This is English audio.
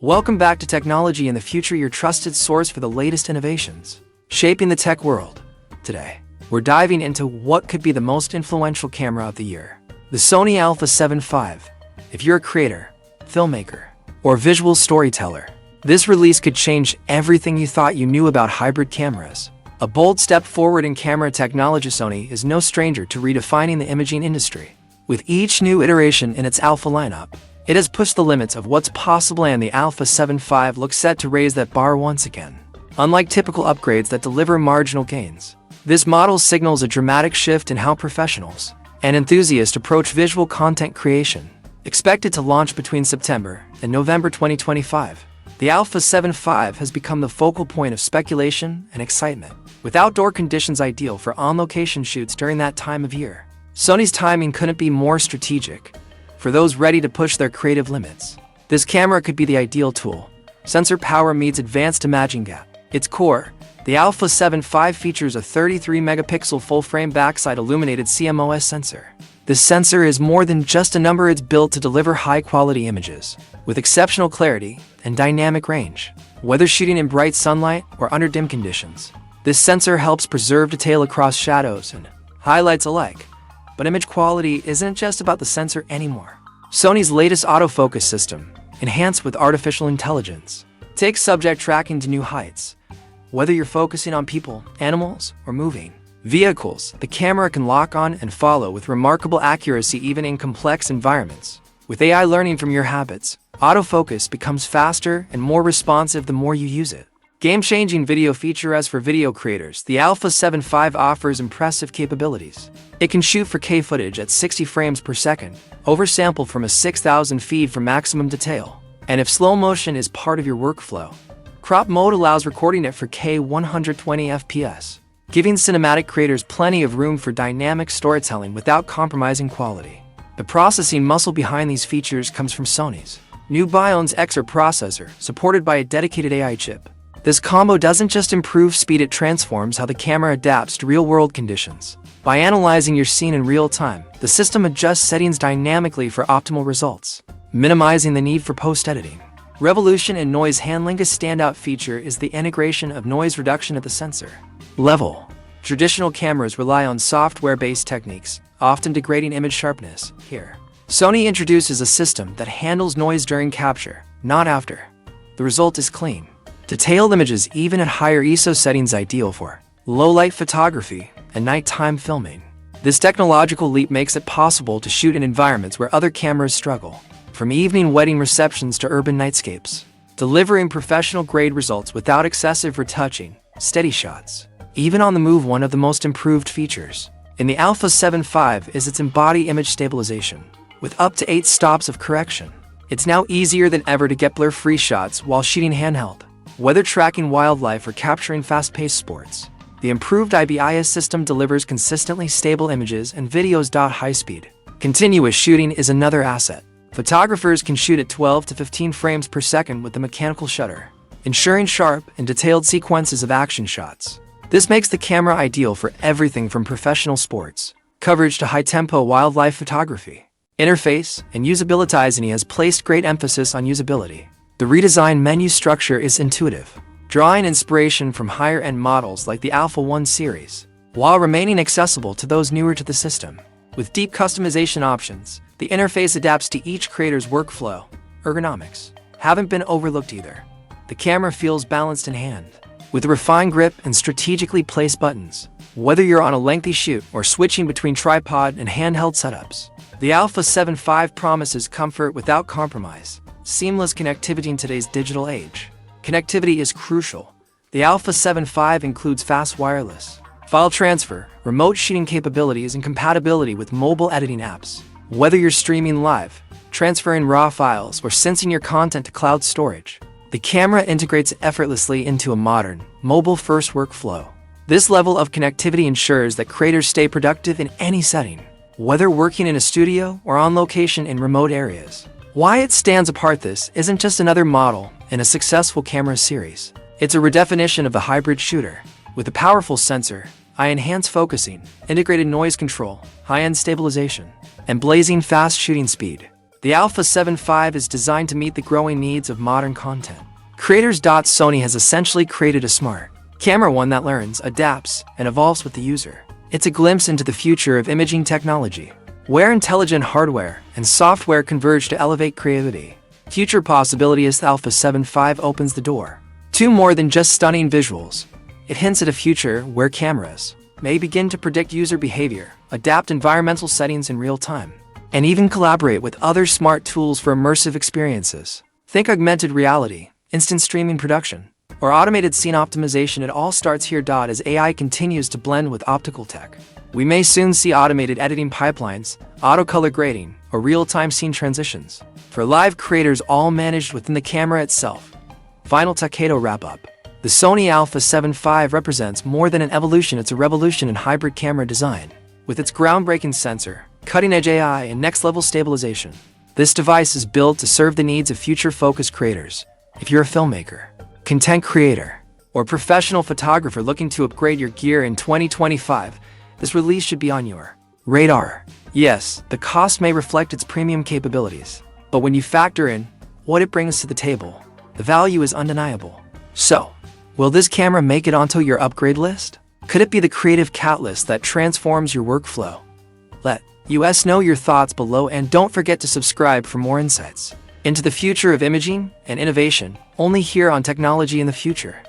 Welcome back to Technology in the Future, your trusted source for the latest innovations shaping the tech world. Today, we're diving into what could be the most influential camera of the year, the Sony A7V. If you're a creator, filmmaker, or visual storyteller, this release could change everything you thought you knew about hybrid cameras. A bold step forward in camera technology, Sony is no stranger to redefining the imaging industry. With each new iteration in its alpha lineup, it has pushed the limits of what's possible, and the A7V looks set to raise that bar once again. Unlike typical upgrades that deliver marginal gains, this model signals a dramatic shift in how professionals and enthusiasts approach visual content creation. Expected to launch between September and November 2025, the A7V has become the focal point of speculation and excitement, with outdoor conditions ideal for on-location shoots during that time of year. Sony's timing couldn't be more strategic. For those ready to push their creative limits, this camera could be the ideal tool. Sensor power meets advanced imaging at its core. The A7V features a 33-megapixel full-frame backside illuminated CMOS sensor. This sensor is more than just a number. It's built to deliver high-quality images with exceptional clarity and dynamic range. Whether shooting in bright sunlight or under dim conditions, this sensor helps preserve detail across shadows and highlights alike. But image quality isn't just about the sensor anymore. Sony's latest autofocus system, enhanced with artificial intelligence, takes subject tracking to new heights. Whether you're focusing on people, animals, or moving vehicles, the camera can lock on and follow with remarkable accuracy even in complex environments. With AI learning from your habits, autofocus becomes faster and more responsive the more you use it. Game-changing video feature. As for video creators, the A7V offers impressive capabilities. It can shoot 4K footage at 60 frames per second, oversample from a 6000 feed for maximum detail. And if slow motion is part of your workflow, crop mode allows recording at 4K 120 FPS, giving cinematic creators plenty of room for dynamic storytelling without compromising quality. The processing muscle behind these features comes from Sony's new Bion's XR processor, supported by a dedicated AI chip. This combo doesn't just improve speed, it transforms how the camera adapts to real-world conditions. By analyzing your scene in real time, the system adjusts settings dynamically for optimal results, minimizing the need for post-editing. Revolution in noise handling. A standout feature is the integration of noise reduction at the sensor level. Traditional cameras rely on software-based techniques, often degrading image sharpness. Here, Sony introduces a system that handles noise during capture, not after. The result is clean, detailed images even at higher ISO settings, ideal for low-light photography and nighttime filming. This technological leap makes it possible to shoot in environments where other cameras struggle, from evening wedding receptions to urban nightscapes, delivering professional-grade results without excessive retouching. Steady shots, even on the move. One of the most improved features in the A7V is its embodied image stabilization, with up to 8 stops of correction. It's now easier than ever to get blur-free shots while shooting handheld. Whether tracking wildlife or capturing fast-paced sports, the improved IBIS system delivers consistently stable images and videos. High speed, continuous shooting is another asset. Photographers can shoot at 12 to 15 frames per second with the mechanical shutter, ensuring sharp and detailed sequences of action shots. This makes the camera ideal for everything from professional sports coverage to high-tempo wildlife photography. Interface and usability. Sony has placed great emphasis on usability. The redesigned menu structure is intuitive, drawing inspiration from higher-end models like the Alpha 1 series, while remaining accessible to those newer to the system. With deep customization options, the interface adapts to each creator's workflow. Ergonomics haven't been overlooked either. The camera feels balanced in hand, with a refined grip and strategically placed buttons. Whether you're on a lengthy shoot or switching between tripod and handheld setups, the A7V promises comfort without compromise. Seamless connectivity. In today's digital age, connectivity is crucial. The A7V includes fast wireless file transfer, remote shooting capabilities, and compatibility with mobile editing apps. Whether you're streaming live, transferring raw files, or syncing your content to cloud storage, the camera integrates effortlessly into a modern, mobile-first workflow. This level of connectivity ensures that creators stay productive in any setting, whether working in a studio or on location in remote areas. Why it stands apart: this isn't just another model in a successful camera series. It's a redefinition of the hybrid shooter. With a powerful sensor, eye-enhanced focusing, integrated noise control, high-end stabilization, and blazing fast shooting speed, The A7V is designed to meet the growing needs of modern content creators. Sony has essentially created a smart camera, one that learns, adapts, and evolves with the user. It's a glimpse into the future of imaging technology, where intelligent hardware and software converge to elevate creativity. Future possibilities. The A7V opens the door to more than just stunning visuals. It hints at a future where cameras may begin to predict user behavior, adapt environmental settings in real time, and even collaborate with other smart tools for immersive experiences. Think augmented reality, instant streaming production, or automated scene optimization. It all starts here. As AI continues to blend with optical tech, we may soon see automated editing pipelines, auto color grading, or real-time scene transitions for live creators, all managed within the camera itself. Final Takedo wrap-up. The Sony A7V represents more than an evolution, it's a revolution in hybrid camera design. With its groundbreaking sensor, cutting-edge AI, and next-level stabilization, this device is built to serve the needs of future-focused creators. If you're a filmmaker, content creator, or professional photographer looking to upgrade your gear in 2025, this release should be on your radar. Yes, the cost may reflect its premium capabilities, but when you factor in what it brings to the table, the value is undeniable. So, will this camera make it onto your upgrade list? Could it be the creative catalyst that transforms your workflow? Let us know your thoughts below, and don't forget to subscribe for more insights into the future of imaging and innovation, only here on Technology in the Future.